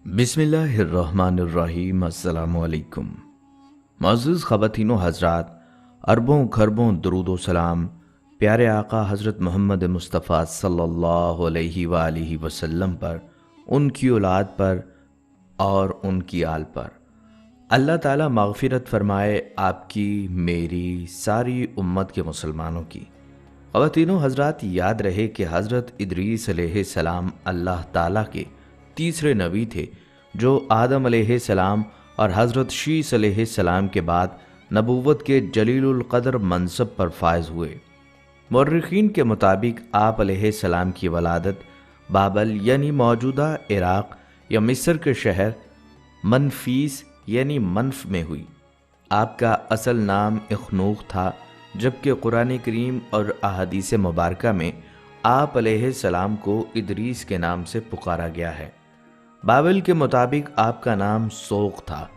बिस्मिल्लाहिर्रहमानिर्रहीम। अस्सलामु अलैकुम। मुअज़्ज़ज़ ख़वातीन व हज़रात, अरबों खरबों दुरूद व सलाम प्यारे आका हज़रत मोहम्मद मुस्तफ़ा सल्लल्लाहु अलैहि वालिहि वसल्लम पर, उनकी औलाद पर और उनकी आल पर। अल्लाह ताला मग़फ़िरत फ़रमाए आपकी, मेरी, सारी उम्मत के मुसलमानों की। ख़वातीन व हज़रात, याद रहे कि हज़रत इदरीस अलैहिस्सलाम अल्लाह ताला के तीसरे नबी थे जो आदम अलैहिस्सलाम और हज़रत शीस अलैहिस्सलाम के बाद नबूवत के जलीलुल क़द्र मनसब पर फायज हुए। मुर्रिख़ीन के मुताबिक आप अलैहिस्सलाम की वलादत बाबल यानी मौजूदा इराक़ या मिस्र के शहर मनफीस यानी मनफ में हुई। आपका असल नाम इख़्नूख़ था, जबकि कुरान करीम और अहादीस मुबारका में आप अलैहिस्सलाम को इदरीस के नाम से पुकारा गया है। बाबिल के मुताबिक आपका नाम सोख था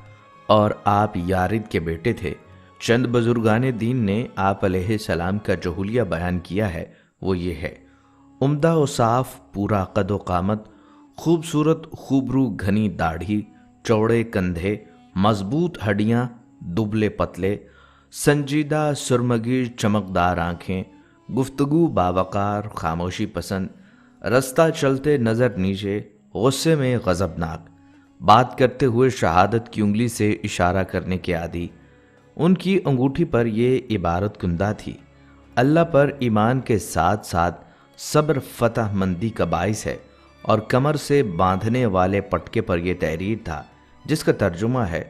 और आप यारिद के बेटे थे। चंद बुजुर्गान दीन ने आप अलैहिस्सलाम का जो हुलिया बयान किया है वो ये है: उम्दा व साफ, पूरा कद व कामत, खूबसूरत खूबरू घनी दाढ़ी, चौड़े कंधे, मजबूत हड्डियाँ, दुबले पतले, संजीदा सुरमगी चमकदार आँखें, गुफ्तगू बावकार, खामोशी पसंद, रास्ता चलते नज़र नीचे, गुस्से में गज़बनाक, बात करते हुए शहादत की उंगली से इशारा करने के आदी। उनकी अंगूठी पर यह इबारत कुंदा थी: अल्लाह पर ईमान के साथ साथ सब्र फतह मंदी का बाइस है। और कमर से बांधने वाले पटके पर यह तहरीर था, जिसका तर्जुमा है: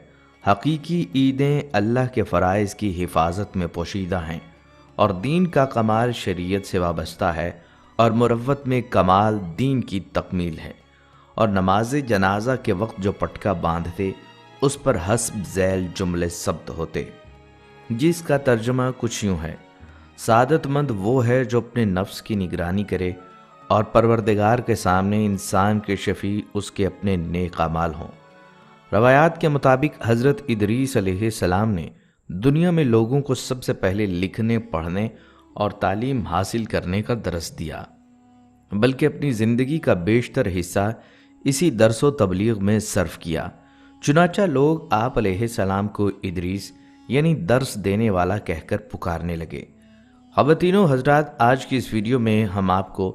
हकीकी ईदें अल्लाह के फ़राइज़ की हिफाजत में पोशीदा हैं और दीन का कमाल शरीयत से वाबस्ता है और मुरव्वत में कमाल दीन की तकमील है। और नमाज जनाजा के वक्त जो पटका बांधते उस पर हस्ब झैल जुमले सब्त होते, जिसका तर्जुमा कुछ यूँ है: सादतमंद वो है जो अपने नफ्स की निगरानी करे और परवरदिगार के सामने इंसान के शफी उसके अपने नेक अमाल हों। रवायात के मुताबिक हज़रत इदरीस अलैहिस्सलाम ने दुनिया में लोगों को सबसे पहले लिखने, पढ़ने और तालीम हासिल करने का दरस दिया, बल्कि अपनी ज़िंदगी का बेशतर हिस्सा इसी दरस व तबलीग में सर्फ किया। चुनाचा लोग आप अलैहिस्सलाम को इदरीस यानी दर्स देने वाला कहकर पुकारने लगे। ख़वातीनो हज़रात, आज की इस वीडियो में हम आपको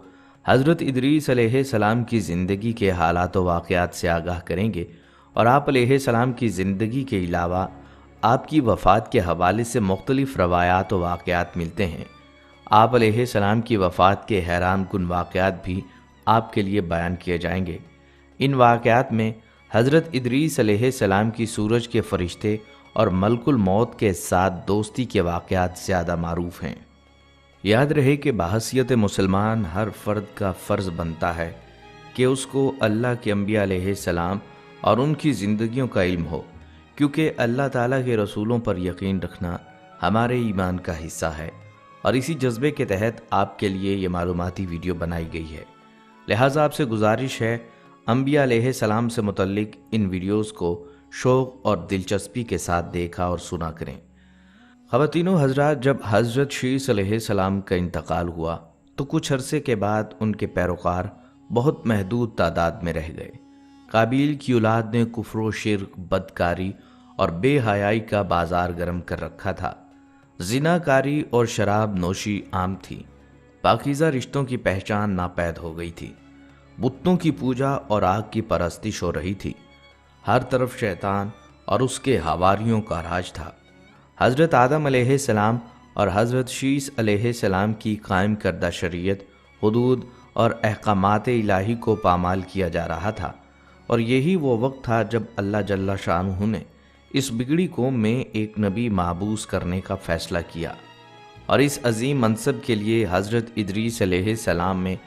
हज़रत इदरीस अलैहिस्सलाम की ज़िंदगी के हालात व वाक़यात से आगाह करेंगे और आप अलैहिस्सलाम की ज़िंदगी के अलावा आपकी वफ़ात के हवाले से मुख्तलिफ़ रवायात व वाक़यात मिलते हैं। आप अलैहिस्सलाम की वफ़ात के हैरान कुन वाक़यात भी आपके लिए बयान किए जाएंगे। इन वाक़यात में हज़रत इदरीस अलैहिस्सलाम की सूरज के फरिश्ते और मलकुल मौत के साथ दोस्ती के वाक़यात ज़्यादा मारूफ हैं। याद रहे कि बहैसियत मुसलमान हर फ़र्द का फ़र्ज़ बनता है कि उसको अल्लाह के अंबिया अलैहिस्सलाम और उनकी ज़िंदगियों का इल्म हो, क्योंकि अल्लाह ताला के रसूलों पर यकीन रखना हमारे ईमान का हिस्सा है। और इसी जज्बे के तहत आपके लिए ये मालूमाती वीडियो बनाई गई है। लिहाजा आपसे गुजारिश है, अंबिया अलैहिस्सलाम से मुतल्लिक इन वीडियोस को शौक़ और दिलचस्पी के साथ देखा और सुना करें। ख़वातीनो हज़रात, जब हज़रत शीस अलैहिस्सलाम का इंतकाल हुआ तो कुछ अरसे के बाद उनके पैरोकार बहुत महदूद तादाद में रह गए। काबील की औलाद ने कुफ्र व शिर्क, बदकारी और बेहयाई का बाजार गर्म कर रखा था। ज़िनाकारी और शराब नोशी आम थी। पाकीज़ा रिश्तों की पहचान नापैद हो गई थी। बुतों की पूजा और आग की परस्तिश हो रही थी। हर तरफ शैतान और उसके हवारियों का राज था। हज़रत आदम अलैहिस्सलाम और हज़रत शीस अलैहिस्सलाम की कायम करदा शरीयत, हुदूद और अहकामात इलाही को पामाल किया जा रहा था। और यही वो वक्त था जब अल्लाह जल्ला शानुहु ने इस बिगड़ी कौम में एक नबी माबूस करने का फ़ैसला किया। और इस अजीम मनसब के लिए हज़रत इदरीस अलैहिस्सलाम में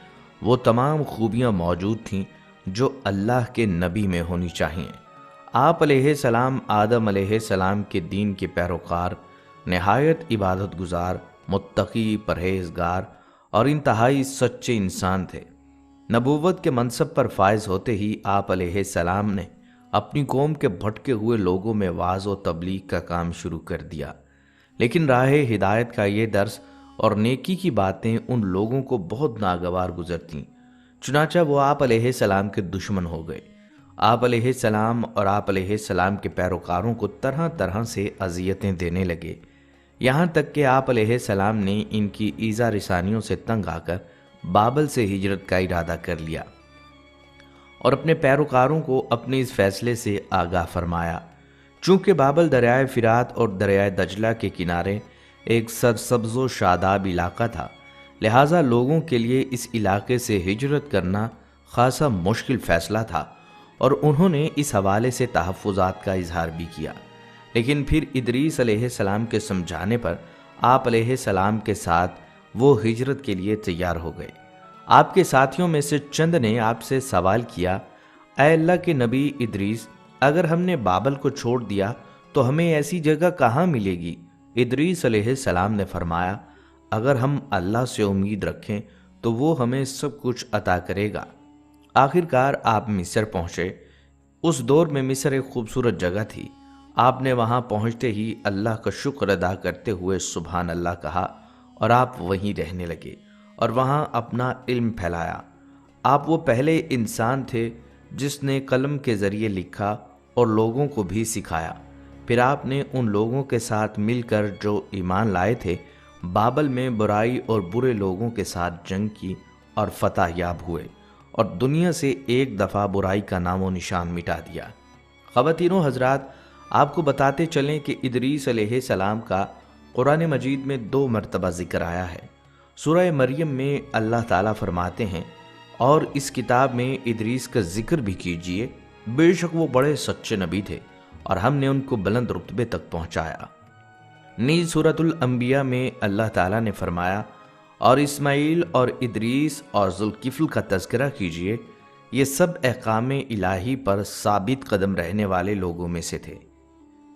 वो तमाम खूबियाँ मौजूद थीं जो अल्लाह के नबी में होनी चाहिए। आप अलैहिस्सलाम आदम अलैहिस्सलाम के दीन के पैरोकार, नहायत इबादत गुजार, मुत्तकी, परहेजगार और इंतहाई सच्चे इंसान थे। नबूवत के मनसब पर फायज होते ही आप अलैहिस्सलाम ने अपनी कौम के भटके हुए लोगों में वाज़ व तबलीग का काम शुरू कर दिया। लेकिन राह हिदायत का ये दर्स और नेकी की बातें उन लोगों को बहुत नागवार गुजरतीं। चुनाचा वो आप अलैहिस्सलाम के दुश्मन हो गए آپ علیہ السلام اور آپ علیہ السلام کے پیروکاروں کو طرح طرح سے اذیتیں دینے لگے، یہاں تک کہ آپ علیہ السلام نے ان کی ایذا رسانیوں سے تنگ آ کر بابل سے ہجرت کا ارادہ کر لیا اور اپنے پیروکاروں کو اپنے اس فیصلے سے آگاہ فرمایا۔ چونکہ بابل دریائے فرات اور دریائے دجلہ کے کنارے ایک سرسبز و شاداب علاقہ تھا، لہٰذا لوگوں کے لیے اس علاقے سے ہجرت کرنا خاصا مشکل فیصلہ تھا، اور انہوں نے اس حوالے سے تحفظات کا اظہار بھی کیا۔ لیکن پھر ادریس علیہ السلام کے سمجھانے پر آپ علیہ السلام کے ساتھ وہ ہجرت کے لیے تیار ہو گئے۔ آپ کے ساتھیوں میں سے چند نے آپ سے سوال کیا، اے اللہ کے نبی ادریس، اگر ہم نے بابل کو چھوڑ دیا تو ہمیں ایسی جگہ کہاں ملے گی؟ ادریس علیہ السلام نے فرمایا، اگر ہم اللہ سے امید رکھیں تو وہ ہمیں سب کچھ عطا کرے گا۔ آخر کار آپ مصر پہنچے۔ اس دور میں مصر ایک خوبصورت جگہ تھی۔ آپ نے وہاں پہنچتے ہی اللہ کا شکر ادا کرتے ہوئے سبحان اللہ کہا اور آپ وہیں رہنے لگے اور وہاں اپنا علم پھیلایا۔ آپ وہ پہلے انسان تھے جس نے قلم کے ذریعے لکھا اور لوگوں کو بھی سکھایا۔ پھر آپ نے ان لوگوں کے ساتھ مل کر جو ایمان لائے تھے بابل میں برائی اور برے لوگوں کے ساتھ جنگ کی اور فتح یاب ہوئے اور دنیا سے ایک دفعہ برائی کا نام و نشان مٹا دیا۔ خواتین و حضرات، آپ کو بتاتے چلیں کہ ادریس علیہ السلام کا قرآن مجید میں 2 مرتبہ ذکر آیا ہے۔ سورہ مریم میں اللہ تعالیٰ فرماتے ہیں، اور اس کتاب میں ادریس کا ذکر بھی کیجئے، بے شک وہ بڑے سچے نبی تھے اور ہم نے ان کو بلند رتبے تک پہنچایا۔ نیز سورۃ الانبیاء میں اللہ تعالیٰ نے فرمایا، اور اسماعیل اور ادریس اور ذوالکفل کا تذکرہ کیجئے، یہ سب احکام الہی پر ثابت قدم رہنے والے لوگوں میں سے تھے۔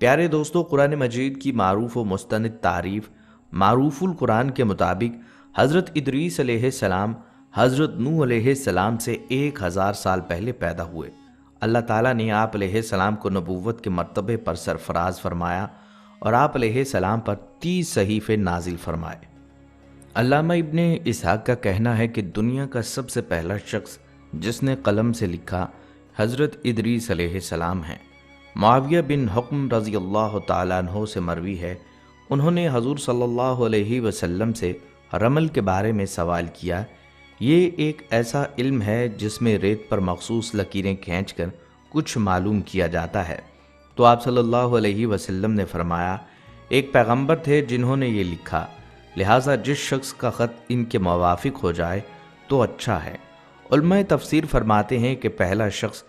پیارے دوستو، قرآن مجید کی معروف و مستند تعریف معروف القرآن کے مطابق حضرت ادریس علیہ السلام حضرت نوح علیہ السلام سے 1000 سال پہلے پیدا ہوئے۔ اللہ تعالیٰ نے آپ علیہ السلام کو نبوت کے مرتبے پر سرفراز فرمایا اور آپ علیہ السلام پر 30 صحیفے نازل فرمائے۔ علامہ ابن اسحاق کا کہنا ہے کہ دنیا کا سب سے پہلا شخص جس نے قلم سے لکھا حضرت ادریس علیہ السلام ہیں۔ معاویہ بن حکم رضی اللہ تعالیٰ عنہ سے مروی ہے، انہوں نے حضور صلی اللہ علیہ وسلم سے رمل کے بارے میں سوال کیا۔ یہ ایک ایسا علم ہے جس میں ریت پر مخصوص لکیریں کھینچ کر کچھ معلوم کیا جاتا ہے۔ تو آپ صلی اللہ علیہ وسلم نے فرمایا، ایک پیغمبر تھے جنہوں نے یہ لکھا، لہٰذا جس شخص کا خط ان کے موافق ہو جائے تو اچھا ہے۔ علماء تفسیر فرماتے ہیں کہ پہلا شخص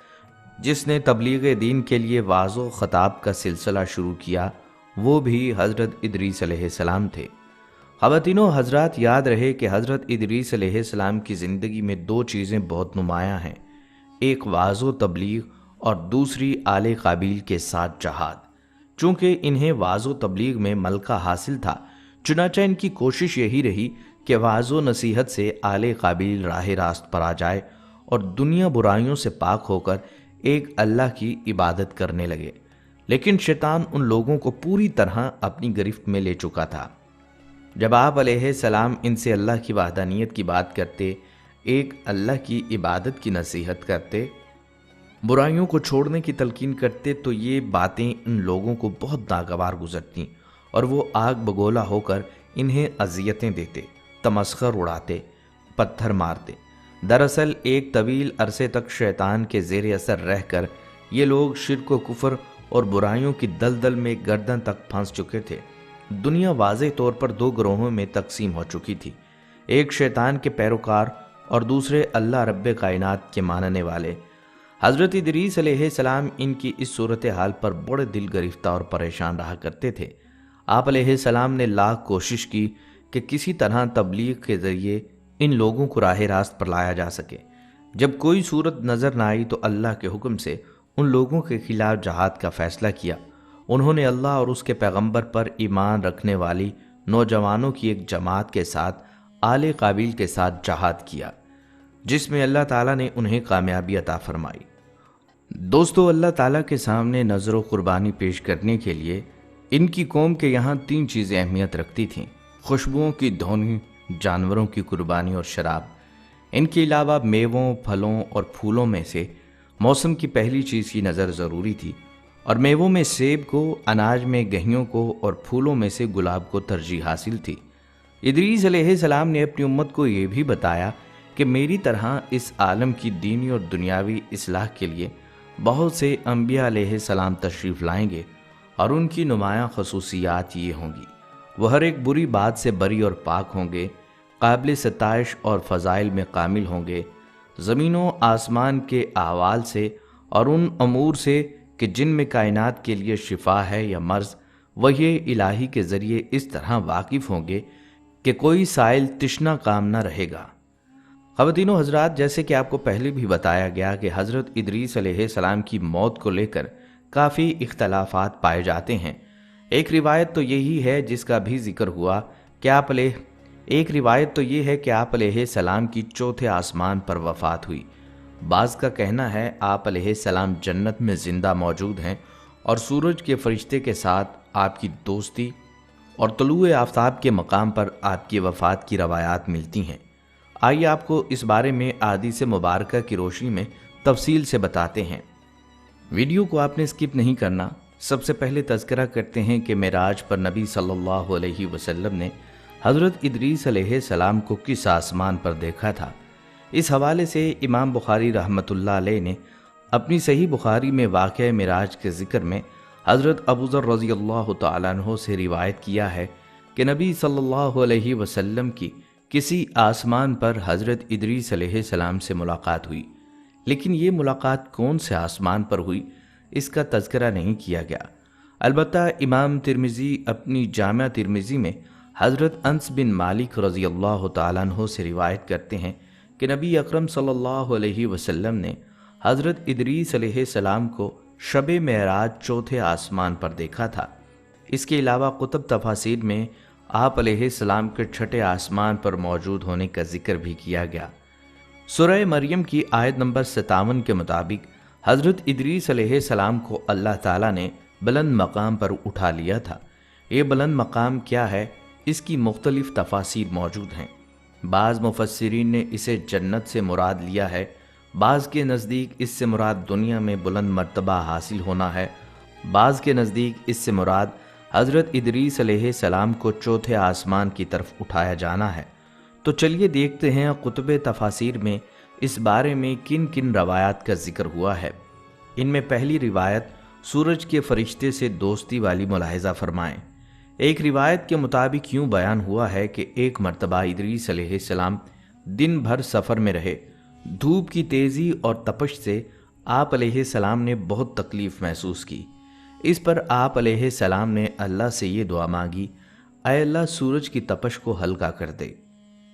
جس نے تبلیغ دین کے لیے وعظ و خطاب کا سلسلہ شروع کیا وہ بھی حضرت ادریس علیہ السلام تھے۔ خواتین و حضرات، یاد رہے کہ حضرت ادریس علیہ السلام کی زندگی میں 2 چیزیں بہت نمایاں ہیں، ایک وعظ و تبلیغ اور دوسری آل قابیل کے ساتھ جہاد۔ چونکہ انہیں وعظ و تبلیغ میں ملکہ حاصل تھا، چنانچہ ان کی کوشش یہی رہی کہ وعظ و نصیحت سے آل قابیل راہ راست پر آ جائے اور دنیا برائیوں سے پاک ہو کر ایک اللہ کی عبادت کرنے لگے۔ لیکن شیطان ان لوگوں کو پوری طرح اپنی گرفت میں لے چکا تھا۔ جب آپ علیہ السلام ان سے اللہ کی وحدانیت کی بات کرتے، ایک اللہ کی عبادت کی نصیحت کرتے، برائیوں کو چھوڑنے کی تلقین کرتے، تو یہ باتیں ان لوگوں کو بہت ناگوار گزرتیں اور وہ آگ بگولا ہو کر انہیں اذیتیں دیتے، تمسخر اڑاتے، پتھر مارتے۔ دراصل ایک طویل عرصے تک شیطان کے زیر اثر رہ کر یہ لوگ شرک و کفر اور برائیوں کی دلدل میں گردن تک پھنس چکے تھے۔ دنیا واضح طور پر 2 گروہوں میں تقسیم ہو چکی تھی، ایک شیطان کے پیروکار اور دوسرے اللہ رب کائنات کے ماننے والے۔ حضرت ادریس علیہ السلام ان کی اس صورتحال پر بڑے دل گرفتہ اور پریشان رہا کرتے تھے۔ آپ علیہ السلام نے لاکھ کوشش کی کہ کسی طرح تبلیغ کے ذریعے ان لوگوں کو راہ راست پر لایا جا سکے۔ جب کوئی صورت نظر نہ آئی تو اللہ کے حکم سے ان لوگوں کے خلاف جہاد کا فیصلہ کیا۔ انہوں نے اللہ اور اس کے پیغمبر پر ایمان رکھنے والی نوجوانوں کی ایک جماعت کے ساتھ آل قابیل کے ساتھ جہاد کیا، جس میں اللہ تعالیٰ نے انہیں کامیابی عطا فرمائی۔ دوستو، اللہ تعالیٰ کے سامنے نذر و قربانی پیش کرنے کے لیے ان کی قوم کے یہاں 3 چیزیں اہمیت رکھتی تھیں: خوشبوؤں کی دھونی، جانوروں کی قربانی اور شراب۔ ان کے علاوہ میووں، پھلوں اور پھولوں میں سے मौसम की पहली चीज़ की नज़र ज़रूरी थी और मेवों में सेब को, अनाज में गहियों को और फूलों में से गुलाब को तरजीह हासिल थी। इदरीस अलैहिस्सलाम ने अपनी उम्मत को ये भी बताया कि मेरी तरह इस आलम की दीनी और दुनियावी इस्लाह के लिए बहुत से अंबिया अलैहिस्सलाम तशरीफ़ लाएंगे और उनकी नुमायाँ खसूसियात ये होंगी, वह हर एक बुरी बात से बरी और पाक होंगे, काबिल सताइश और फ़ज़ाइल में कामिल होंगे, ज़मीनों आसमान के अहवाल से और उन अमूर से कि जिनमें कायनात के लिए शिफा है या मर्ज़, वही इलाही के ज़रिए इस तरह वाकिफ़ होंगे कि कोई साइल तिश्ना काम न रहेगा। ख़वातीनो हज़रात, जैसे कि आपको पहले भी बताया गया कि हज़रत इदरीस अलैहिस्सलाम की मौत को लेकर काफ़ी इख्तलाफात पाए जाते हैं। एक रिवायत तो यही है जिसका भी जिक्र हुआ कि आप अलैहिस्सलाम की चौथे आसमान पर वफ़ात हुई। बाज़ का कहना है आप अलैहिस्सलाम जन्नत में ज़िंदा मौजूद हैं और सूरज के फरिश्ते के साथ आपकी दोस्ती और तलुए आफ्ताब के मकाम पर आपकी वफ़ात की रवायात मिलती हैं। आइए आपको इस बारे में अहादीस मुबारका की रोशनी में तफसील से बताते हैं। वीडियो को आपने स्किप नहीं करना। सबसे पहले तज़किरा करते हैं कि मेराज पर नबी सल्लल्लाहु अलैहि वसल्लम ने हज़रत इदरीस अलैहिस्सलाम को किस आसमान पर देखा था। इस हवाले से इमाम बुखारी रहमतुल्लाह अलैह ने अपनी सही बुखारी में वाक़या मेराज के ज़िक्र में हज़रत अबू ज़र रज़ियल्लाहु तआला अन्हु से रिवायत किया है कि नबी सल्लल्लाहु अलैहि वसल्लम की किसी आसमान पर हज़रत इदरीस अलैहिस्सलाम से मुलाकात हुई, लेकिन ये मुलाकात कौन से आसमान पर हुई इसका तज़किरा नहीं किया गया। अलबत्ता इमाम तिरमिज़ी अपनी जामिया तिरमिज़ी में हज़रत अनस बिन मालिक रज़ियल्लाहु तआला अन्हु से रिवायत करते हैं कि नबी अकरम सल्लल्लाहु अलैहि वसल्लम ने हज़रत इदरीस अलैहिस्सलाम को शब-ए मेराज चौथे आसमान पर देखा था। इसके अलावा कुतुब तफासीर में आप अलैहिस्सलाम के छठे आसमान पर मौजूद होने का जिक्र भी किया गया। सूरह मरियम की आयत नंबर 57 के मुताबिक हज़रत इदरीस अलैहिस्सलाम को अल्लाह ताला ने बुलंद मकाम पर उठा लिया था। ये बुलंद मकाम क्या है, इसकी मुख्तलिफ तफासीर मौजूद हैं। बाज़ मुफस्सिरीन ने इसे जन्नत से मुराद लिया है, बाज़ के नज़दीक इससे मुराद दुनिया में बुलंद मर्तबा हासिल होना है, बाज़ के नज़दीक इससे मुराद हज़रत इदरीस अलैहिस्सलाम को चौथे आसमान की तरफ उठाया जाना है। तो चलिए देखते हैं कुतुब तफासीर में इस बारे में किन किन रवायात का जिक्र हुआ है। इनमें पहली रिवायत सूरज के फरिश्ते से दोस्ती वाली मुलाहिज़ा फरमाएं। एक रिवायत के मुताबिक यूँ बयान हुआ है कि एक मर्तबा इदरीस अलैहिस्सलाम दिन भर सफ़र में रहे। धूप की तेज़ी और तपश से आप अलैहिस्सलाम ने बहुत तकलीफ़ महसूस की। इस पर आप अलैहिस्सलाम ने अल्लाह से ये दुआ मांगी, ऐ अल्लाह सूरज की तपश को हल्का कर दे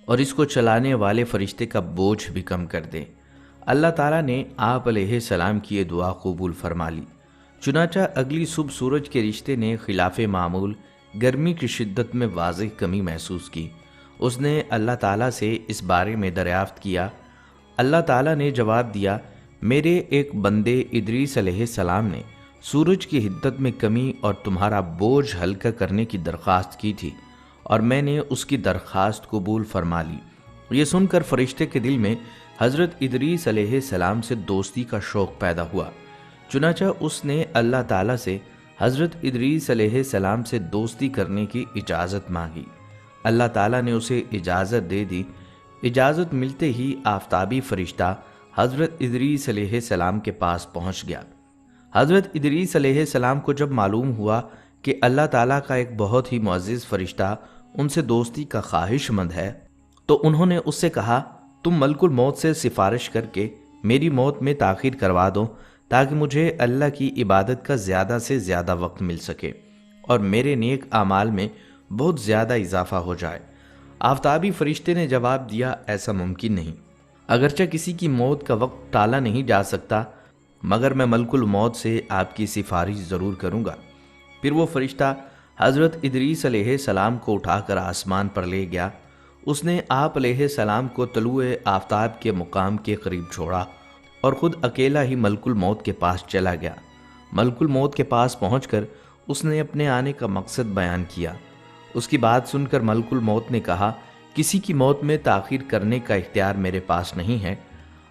और इसको चलाने वाले फरिश्ते का बोझ भी कम कर दे। अल्लाह ताला ने आप अलैहिस्सलाम की ये दुआ कबूल फरमा ली। चुनाचा अगली सुबह सूरज के रिश्ते ने खिलाफ मामूल गर्मी की शिद्दत में वाज़ेह कमी महसूस की। उसने अल्लाह ताला से इस बारे में दरियाफ्त किया। अल्लाह ताला ने जवाब दिया, मेरे एक बंदे इदरीस अलैहिस्सलाम ने सूरज की हिद्दत में कमी और तुम्हारा बोझ हल्का करने की दरख्वास्त की थी और मैंने उसकी दरख्वास्त कबूल फरमा ली। ये सुनकर फरिश्ते के दिल में हज़रत इदरीस अलैहिस्सलाम से दोस्ती का शौक़ पैदा हुआ। चुनाचा उसने अल्लाह ताला से हज़रत इदरीस अलैहिस्सलाम से दोस्ती करने की इजाज़त मांगी। अल्लाह ताला ने उसे इजाज़त दे दी। इजाज़त मिलते ही आफताबी फरिश्ता हज़रत इदरीस अलैहिस्सलाम के पास पहुँच गया। हज़रत इदरीस अलैहिस्सलाम को जब मालूम हुआ कि अल्लाह ताला का एक बहुत ही मुअज़्ज़िज़ फ़रिश्ता उनसे दोस्ती का ख्वाहिशमंद है, तो उन्होंने उससे कहा, तुम मलकुल मौत से सिफारिश करके मेरी मौत में ताख़ीर करवा दो ताकि मुझे अल्लाह की इबादत का ज़्यादा से ज़्यादा वक्त मिल सके और मेरे नेक आमाल में बहुत ज़्यादा इजाफा हो जाए। आफताबी फरिश्ते ने जवाब दिया, ऐसा मुमकिन नहीं। अगरचे किसी की मौत का वक्त टाला नहीं जा सकता, मगर मैं मलकुल मौत से आपकी सिफारिश ज़रूर करूँगा। फिर वो फरिश्ता हज़रत इदरीस अलैहिस्सलाम को उठाकर आसमान पर ले गया। उसने आप अलैहिस्सलाम को तलुए आफ्ताब के मुकाम के करीब छोड़ा और ख़ुद अकेला ही मलकुल मौत के पास चला गया। मलकुल मौत के पास पहुंचकर उसने अपने आने का मकसद बयान किया। उसकी बात सुनकर मलकुल मौत ने कहा, किसी की मौत में ताख़ीर करने का इख्तियार मेरे पास नहीं है।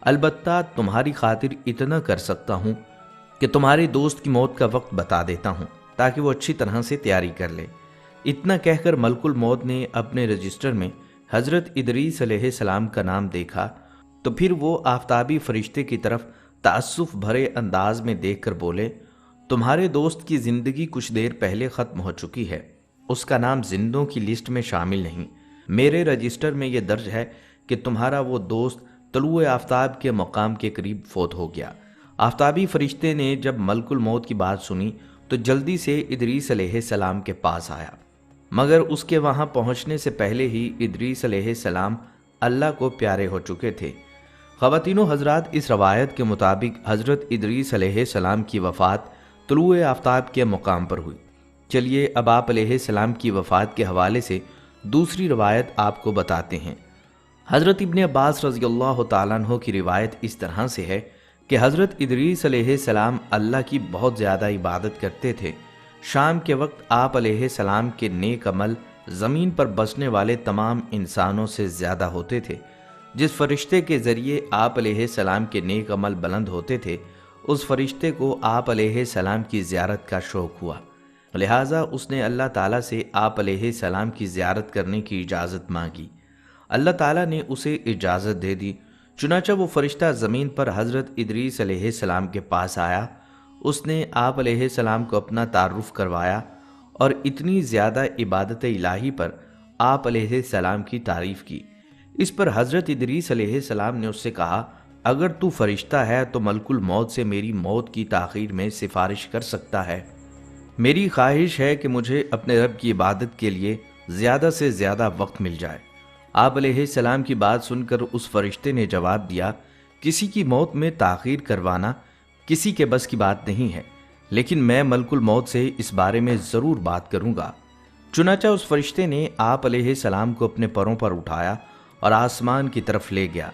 البتہ تمہاری خاطر اتنا کر سکتا ہوں کہ تمہارے دوست کی موت کا وقت بتا دیتا ہوں تاکہ وہ اچھی طرح سے تیاری کر لے۔ اتنا کہہ کر ملک الموت نے اپنے رجسٹر میں حضرت ادریس علیہ السلام کا نام دیکھا تو پھر وہ آفتابی فرشتے کی طرف تأسف بھرے انداز میں دیکھ کر بولے، تمہارے دوست کی زندگی کچھ دیر پہلے ختم ہو چکی ہے، اس کا نام زندوں کی لسٹ میں شامل نہیں۔ میرے رجسٹر میں یہ درج ہے کہ تمہارا وہ دوست طلوع آفتاب کے مقام کے قریب فوت ہو گیا۔ آفتابی فرشتے نے جب ملک الموت کی بات سنی تو جلدی سے ادریس علیہ السلام کے پاس آیا، مگر اس کے وہاں پہنچنے سے پہلے ہی ادریس علیہ السلام اللہ کو پیارے ہو چکے تھے۔ خواتین و حضرات، اس روایت کے مطابق حضرت ادریس علیہ السلام کی وفات طلوع آفتاب کے مقام پر ہوئی۔ چلیے اب آپ علیہ السلام کی وفات کے حوالے سے دوسری روایت آپ کو بتاتے ہیں۔ حضرت ابن عباس رضی اللہ تعالیٰ عنہ کی روایت اس طرح سے ہے کہ حضرت ادریس علیہ السلام اللہ کی بہت زیادہ عبادت کرتے تھے۔ شام کے وقت آپ علیہ السلام کے نیک عمل زمین پر بسنے والے تمام انسانوں سے زیادہ ہوتے تھے۔ جس فرشتے کے ذریعے آپ علیہ السلام کے نیک عمل بلند ہوتے تھے، اس فرشتے کو آپ علیہ السلام کی زیارت کا شوق ہوا، لہٰذا اس نے اللہ تعالیٰ سے آپ علیہ السلام کی زیارت کرنے کی اجازت مانگی۔ اللہ تعالیٰ نے اسے اجازت دے دی، چنانچہ وہ فرشتہ زمین پر حضرت ادریس علیہ السلام کے پاس آیا۔ اس نے آپ علیہ السلام کو اپنا تعارف کروایا اور اتنی زیادہ عبادت الہی پر آپ علیہ السلام کی تعریف کی۔ اس پر حضرت ادریس علیہ السلام نے اس سے کہا، اگر تو فرشتہ ہے تو ملک الموت سے میری موت کی تاخیر میں سفارش کر سکتا ہے۔ میری خواہش ہے کہ مجھے اپنے رب کی عبادت کے لیے زیادہ سے زیادہ وقت مل جائے۔ آپ علیہ السلام کی بات سن کر اس فرشتے نے جواب دیا، کسی کی موت میں تاخیر کروانا کسی کے بس کی بات نہیں ہے، لیکن میں ملک الموت سے اس بارے میں ضرور بات کروں گا۔ چنانچہ اس فرشتے نے آپ علیہ السلام کو اپنے پروں پر اٹھایا اور آسمان کی طرف لے گیا۔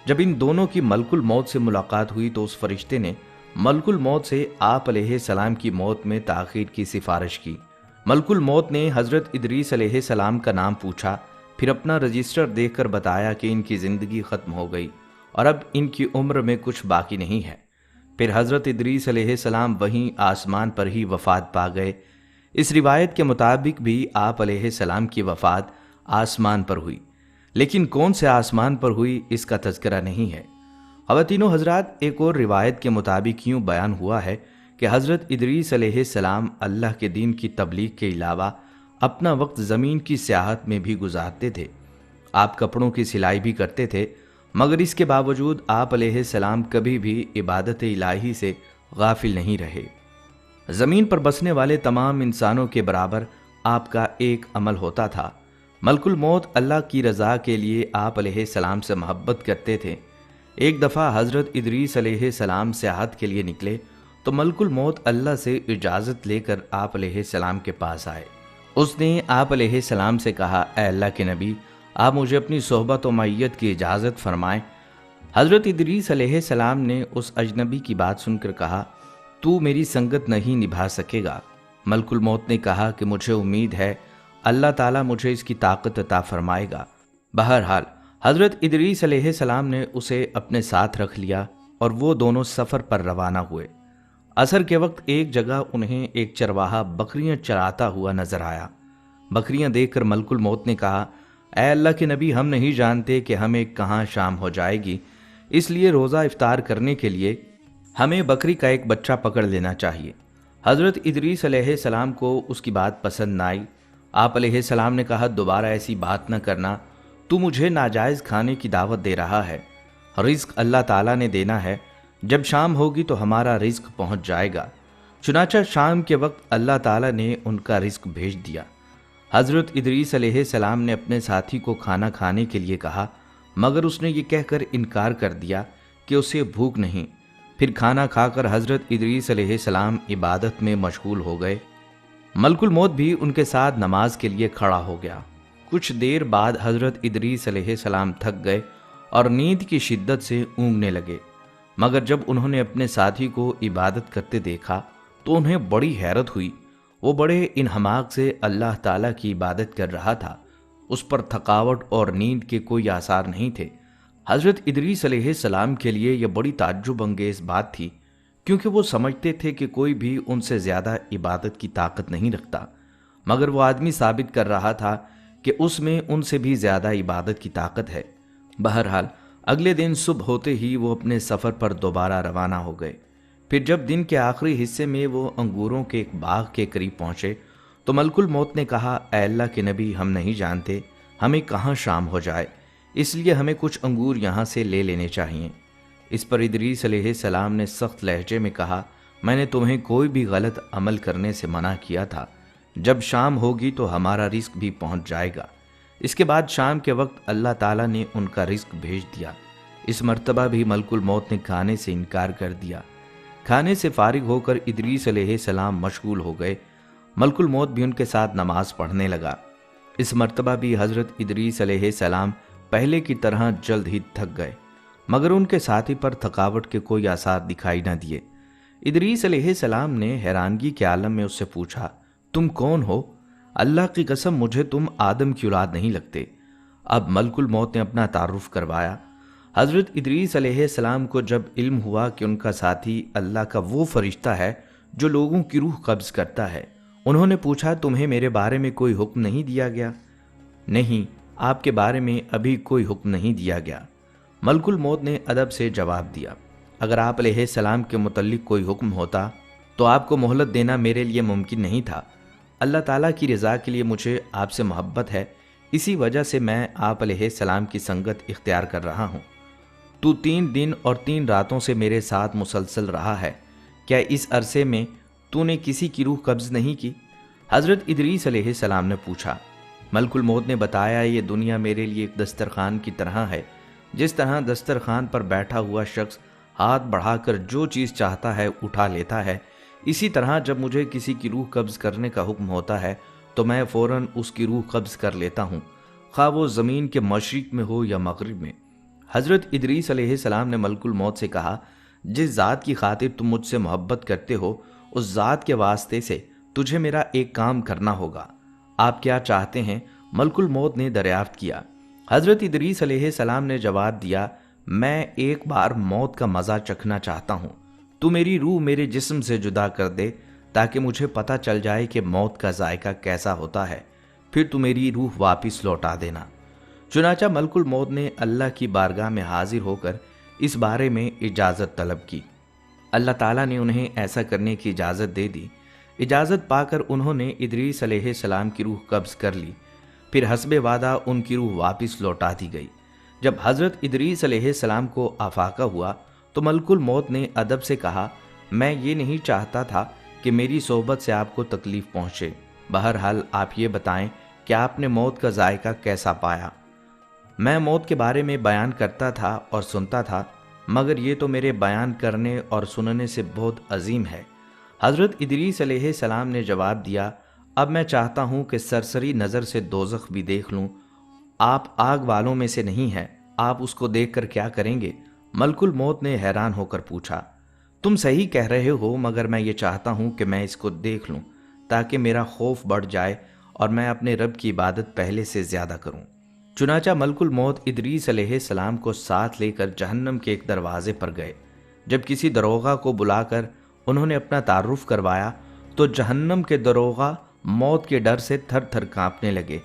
جب ان دونوں کی ملک الموت سے ملاقات ہوئی تو اس فرشتے نے ملک الموت سے آپ علیہ السلام کی موت میں تاخیر کی سفارش کی۔ ملک الموت نے حضرت ادریس علیہ السلام کا نام پوچھا، پھر اپنا رجسٹر دیکھ کر بتایا کہ ان کی زندگی ختم ہو گئی اور اب ان کی عمر میں کچھ باقی نہیں ہے۔ پھر حضرت ادریس علیہ السلام وہیں آسمان پر ہی وفات پا گئے۔ اس روایت کے مطابق بھی آپ علیہ السلام کی وفات آسمان پر ہوئی، لیکن کون سے آسمان پر ہوئی اس کا تذکرہ نہیں ہے۔ خواتین و حضرات، ایک اور روایت کے مطابق یوں بیان ہوا ہے کہ حضرت ادریس علیہ السلام اللہ کے دین کی تبلیغ کے علاوہ اپنا وقت زمین کی سیاحت میں بھی گزارتے تھے۔ آپ کپڑوں کی سلائی بھی کرتے تھے، مگر اس کے باوجود آپ علیہ السلام کبھی بھی عبادت الہی سے غافل نہیں رہے۔ زمین پر بسنے والے تمام انسانوں کے برابر آپ کا ایک عمل ہوتا تھا۔ ملک الموت اللہ کی رضا کے لیے آپ علیہ السلام سے محبت کرتے تھے۔ ایک دفعہ حضرت ادریس علیہ السلام سیاحت کے لیے نکلے تو ملک الموت اللہ سے اجازت لے کر آپ علیہ السلام کے پاس آئے۔ اس نے آپ علیہ السلام سے کہا، اے اللہ کے نبی، آپ مجھے اپنی صحبت و معیت کی اجازت فرمائیں۔ حضرت ادریس علیہ السلام نے اس اجنبی کی بات سن کر کہا، تو میری سنگت نہیں نبھا سکے گا۔ ملک الموت نے کہا کہ مجھے امید ہے اللہ تعالیٰ مجھے اس کی طاقت عطا فرمائے گا۔ بہرحال حضرت ادریس علیہ السلام نے اسے اپنے ساتھ رکھ لیا اور وہ دونوں سفر پر روانہ ہوئے۔ عصر کے وقت ایک جگہ انہیں ایک چرواہا بکریاں چراتا ہوا نظر آیا۔ بکریاں دیکھ کر ملک الموت نے کہا، اے اللہ کے نبی، ہم نہیں جانتے کہ ہمیں کہاں شام ہو جائے گی، اس لیے روزہ افطار کرنے کے لیے ہمیں بکری کا ایک بچہ پکڑ لینا چاہیے۔ حضرت ادریس علیہ السلام کو اس کی بات پسند نہ آئی۔ آپ علیہ السلام نے کہا، دوبارہ ایسی بات نہ کرنا، تو مجھے ناجائز کھانے کی دعوت دے رہا ہے۔ رزق اللہ تعالیٰ نے دینا ہے، جب شام ہوگی تو ہمارا رزق پہنچ جائے گا۔ چنانچہ شام کے وقت اللہ تعالیٰ نے ان کا رزق بھیج دیا۔ حضرت ادریس علیہ السلام نے اپنے ساتھی کو کھانا کھانے کے لیے کہا، مگر اس نے یہ کہہ کر انکار کر دیا کہ اسے بھوک نہیں۔ پھر کھانا کھا کر حضرت ادریس علیہ السلام عبادت میں مشغول ہو گئے۔ ملک الموت بھی ان کے ساتھ نماز کے لیے کھڑا ہو گیا۔ کچھ دیر بعد حضرت ادریس علیہ السلام تھک گئے اور نیند کی شدت سے اونگنے لگے، مگر جب انہوں نے اپنے ساتھی کو عبادت کرتے دیکھا تو انہیں بڑی حیرت ہوئی۔ وہ بڑے انہماک سے اللہ تعالیٰ کی عبادت کر رہا تھا۔ اس پر تھکاوٹ اور نیند کے کوئی آثار نہیں تھے۔ हज़रत इदरीस अलैहिस्सलाम के लिए यह बड़ी ताज्जुब अंगेज़ बात थी, क्योंकि वो समझते थे कि कोई भी उनसे ज़्यादा इबादत की ताकत नहीं रखता, मगर वो आदमी साबित कर रहा था कि उसमें उनसे भी ज़्यादा इबादत की ताकत है। बहरहाल अगले दिन सुबह होते ही वो अपने सफ़र पर दोबारा रवाना हो गए। फिर जब दिन के आखिरी हिस्से में वो अंगूरों के एक बाग के करीब पहुँचे तो मलकुल मौत ने कहा, ऐ अल्लाह के नबी, हम नहीं जानते हमें कहाँ शाम हो जाए, इसलिए हमें कुछ अंगूर यहाँ से ले लेने चाहिए। इस पर इदरीस अलैहिस्सलाम ने सख्त लहजे में कहा, मैंने तुम्हें कोई भी गलत अमल करने से मना किया था। जब शाम होगी तो हमारा रिस्क भी पहुँच जाएगा। इसके बाद शाम के वक्त अल्लाह ताला ने उनका रिस्क भेज दिया। इस मर्तबा भी मलकुल मौत ने खाने से इनकार कर दिया। खाने से फारिग होकर इदरीस अलैहिस्सलाम मशगूल हो गए। मलकुल मौत भी उनके साथ नमाज पढ़ने लगा। इस मर्तबा भी हज़रत इदरीस अलैहिस्सलाम पहले की तरह जल्द ही थक गए, मगर उनके साथी पर थकावट के कोई आसार दिखाई न दिए। इदरीस अलैहिस्सलाम ने हैरानगी के आलम में उससे पूछा, तुम कौन हो? अल्लाह की कसम, मुझे तुम आदम की औलाद नहीं लगते। अब मलकुल मौत ने अपना तारुफ करवाया। हज़रत इदरीस अलैहिस्सलाम को जब इल्म हुआ कि उनका साथी अल्लाह का वो फरिश्ता है जो लोगों की रूह कब्ज़ करता है, उन्होंने पूछा, तुम्हें मेरे बारे में कोई हुक्म नहीं दिया गया? नहीं, आपके बारे में अभी कोई हुक्म नहीं दिया गया। मलकुल मौत ने अदब से जवाब दिया, अगर आप अलैहिस्सलाम के मुतल्लिक कोई हुक्म होता तो आपको मोहलत देना मेरे लिए मुमकिन नहीं था। अल्लाह ताला की रज़ा के लिए मुझे आपसे मोहब्बत है, इसी वजह से मैं आप अलैहिस्सलाम की संगत इख्तियार कर रहा हूँ। तू 3 दिन और 3 रातों से मेरे साथ मुसलसल रहा है, क्या इस अरसे में तूने किसी की रूह कब्ज़ नहीं की? हज़रत इदरीस अलैहिस्सलाम ने पूछा। मलकुल मौत ने बताया, ये दुनिया मेरे लिए एक दस्तरखान की तरह है। जिस तरह दस्तरखान पर बैठा हुआ शख्स हाथ बढ़ाकर जो चीज़ चाहता है उठा लेता है, इसी तरह जब मुझे किसी की रूह कब्ज़ करने का हुक्म होता है तो मैं फ़ौरन उसकी रूह कब्ज़ कर लेता हूँ, खा वो ज़मीन के मशरिक़ में हो या मगरिब में। हज़रत इदरीस अलैहिस्सलाम ने मलकुल मौत से कहा, जिस ज़ात की खातिर तुम मुझसे मोहब्बत करते हो, उस ज़ात के वास्ते से तुझे मेरा एक काम करना होगा। आप क्या चाहते हैं? मलकुल मौत ने दरियाफ्त किया। हज़रत इदरीस अलैहिस्सलाम ने जवाब दिया, मैं एक बार मौत का मज़ा चखना चाहता हूँ। तू मेरी रूह मेरे जिस्म से जुदा कर दे ताकि मुझे पता चल जाए कि मौत का जायका कैसा होता है, फिर तू मेरी रूह वापस लौटा देना। चुनाचा मलकुल मौत ने अल्लाह की बारगाह में हाजिर होकर इस बारे में इजाज़त तलब की। अल्लाह ताला ने उन्हें ऐसा करने की इजाज़त दे दी। इजाज़त पाकर उन्होंने इदरीस अलैहिस्सलाम की रूह कब्ज़ कर ली। फिर हस्बे वादा उनकी रूह वापस लौटा दी गई। जब हज़रत इदरीस अलैहिस्सलाम को आफाका हुआ तो मलकुल मौत ने अदब से कहा, मैं ये नहीं चाहता था कि मेरी सोहबत से आपको तकलीफ़ पहुँचे। बहरहाल आप ये बताएं कि आपने मौत का जायका कैसा पाया? मैं मौत के बारे में बयान करता था और सुनता था, मगर ये तो मेरे बयान करने और सुनने से बहुत अजीम है। हज़रत इदरीस अलैहिस्सलाम ने जवाब दिया, अब मैं चाहता हूँ कि सरसरी नज़र से दोज़ख भी देख लूँ। आप आग वालों में से नहीं हैं, आप उसको देखकर क्या करेंगे? मलकुल मौत ने हैरान होकर पूछा, तुम सही कह रहे हो, मगर मैं ये चाहता हूँ कि मैं इसको देख लूँ ताकि मेरा खौफ बढ़ जाए और मैं अपने रब की इबादत पहले से ज़्यादा करूँ। चुनाचा मलकुल मौत इदरीस अलैहिस्सलाम को साथ लेकर जहन्नम के एक दरवाजे पर गए। जब किसी दरोगा को बुलाकर उन्होंने अपना तारुफ करवाया तो जहन्नम के दरोगा मौत के डर से थर थर कांपने लगे।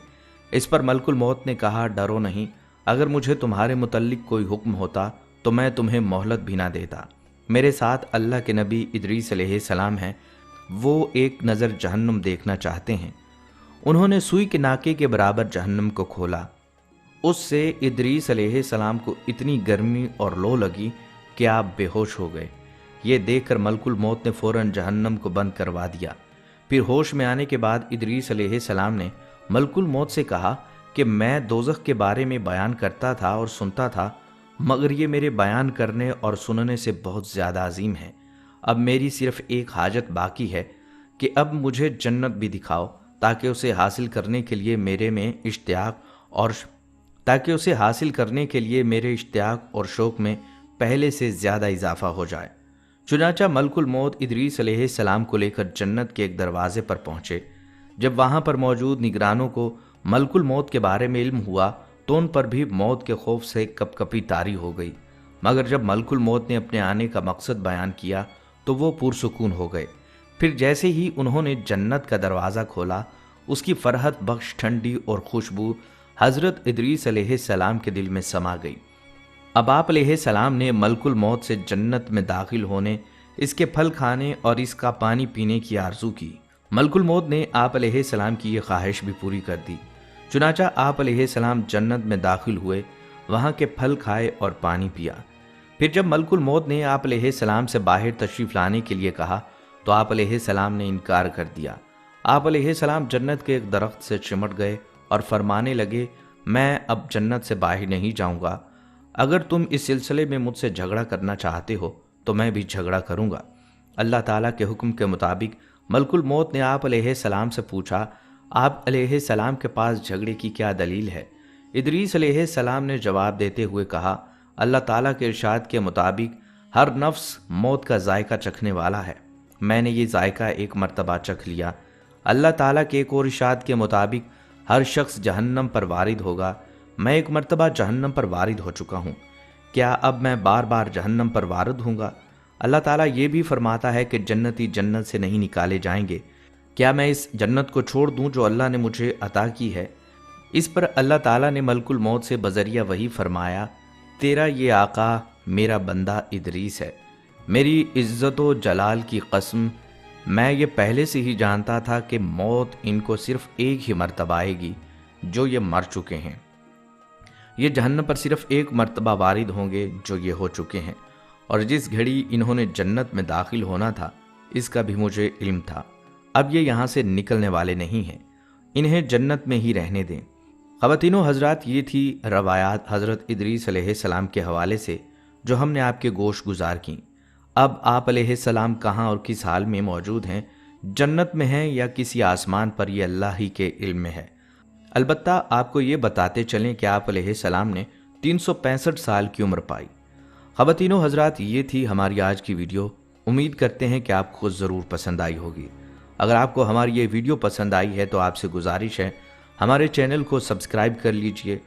इस पर मलकुल मौत ने कहा, डरो नहीं, अगर मुझे तुम्हारे मुतल्लिक कोई हुक्म होता तो मैं तुम्हें मोहलत भी ना देता। मेरे साथ अल्लाह के नबी इदरीस अलैहिस्सलाम हैं, वो एक नज़र जहन्नम देखना चाहते हैं। उन्होंने सुई के नाके के बराबर जहन्नम को खोला। उससे इदरीस अलैहिस्सलाम को इतनी गर्मी और लो लगी कि आप बेहोश हो गए। ये देखकर मलकुल मौत ने फ़ौरन जहन्नम को बंद करवा दिया। फिर होश में आने के बाद इदरीस अलैहिस्सलाम ने मलकुल मौत से कहा कि मैं दोज़ख के बारे में बयान करता था और सुनता था, मगर ये मेरे बयान करने और सुनने से बहुत ज़्यादा अजीम है। अब मेरी सिर्फ़ एक हाजत बाकी है कि अब मुझे जन्नत भी दिखाओ ताकि उसे हासिल करने के लिए मेरे इश्तियाक और शौक़ में पहले से ज़्यादा इजाफा हो जाए। चुनाचा मलकुल मौत इदरीस अलैहिस्सलाम को लेकर जन्नत के एक दरवाजे पर पहुँचे। जब वहाँ पर मौजूद निगरानों को मलकुल मौत के बारे में इल्म हुआ تو उन पर भी मौत के खौफ से कपकपी तारी हो गई, मगर जब मलकुल मौत ने अपने आने का मकसद बयान किया तो वो पुरसुकून हो गए। फिर जैसे ही उन्होंने जन्नत का दरवाज़ा खोला, उसकी फरहत बख्श ठंडी और खुशबू हज़रत इदरीस अलैहिस्सलाम के दिल में समा गई। अब आप अलैहिस्सलाम ने मलकुल मौत से जन्नत में दाखिल होने, इसके फल खाने और इसका पानी पीने की आरज़ू की। मलकुल मौत ने आप अलैहिस्सलाम की ये ख्वाहिश भी पूरी कर दी। चुनाचा आप अलैहिस्सलाम जन्नत में दाखिल हुए, वहाँ के फल खाए और पानी पिया। फिर जब मलकुल मौत ने आप अलैहिस्सलाम से बाहर तशरीफ़ लाने के लिए कहा तो आप अलैहिस्सलाम ने इनकार कर दिया। आप अलैहिस्सलाम जन्नत के एक दरख्त से चिमट गए और फरमाने लगे, मैं अब जन्नत से बाहर नहीं जाऊँगा। अगर तुम इस सिलसिले में मुझसे झगड़ा करना चाहते हो तो मैं भी झगड़ा करूँगा। अल्लाह ताला के हुक्म के मुताबिक मलकुल मौत ने आप अलैहिस्सलाम से पूछा, आप अलैहिस्सलाम के पास झगड़े की क्या दलील है? इदरीस अलैहिस्सलाम ने जवाब देते हुए कहा, अल्लाह ताला के इरशाद के मुताबिक हर नफ्स मौत का जायका चखने वाला है। मैंने ये जायका एक मर्तबा चख लिया। अल्लाह ताला के एक और इरशाद के मुताबिक हर शख्स जहन्नम पर वारिद होगा। मैं एक मर्तबा जहन्नम पर वारिद हो चुका हूँ, क्या अब मैं बार बार जहन्नम पर वारिद होऊंगा? अल्लाह ताला ये भी फरमाता है कि जन्नती जन्नत से नहीं निकाले जाएंगे। क्या मैं इस जन्नत को छोड़ दूं जो अल्लाह ने मुझे अता की है? इस पर अल्लाह ताला ने मलकुल मौत से बजरिया वही फरमाया, तेरा ये आका मेरा बंदा इदरीस है। मेरी इज्जत व जलाल की कसम, मैं ये पहले से ही जानता था कि मौत इनको सिर्फ एक ही मर्तबा आएगी जो ये मर चुके हैं। ये जहन्नम पर सिर्फ एक मर्तबा वारिद होंगे जो ये हो चुके हैं, और जिस घड़ी इन्होंने जन्नत में दाखिल होना था इसका भी मुझे इल्म था। अब ये यहाँ से निकलने वाले नहीं हैं, इन्हें जन्नत में ही रहने दें। ख़वातीनो हज़रात, ये थी रवायात हज़रत इदरीस अलैहिस्सलाम के हवाले से जो हमने आपके गोश गुजार की। अब आप अलैहिस्सलाम कहाँ और किस हाल में मौजूद हैं, जन्नत में हैं या किसी आसमान पर, ये अल्लाह ही के इल्म में है। अलबत्ता आपको ये बताते चलें कि आप अलैहिस्सलाम ने 365 साल की उम्र पाई। ख़वातीनो हज़रात, ये थी हमारी आज की वीडियो। उम्मीद करते हैं कि आपको ज़रूर पसंद आई होगी। अगर आपको हमारी ये वीडियो पसंद आई है तो आपसे गुजारिश है, हमारे चैनल को सब्सक्राइब कर लीजिए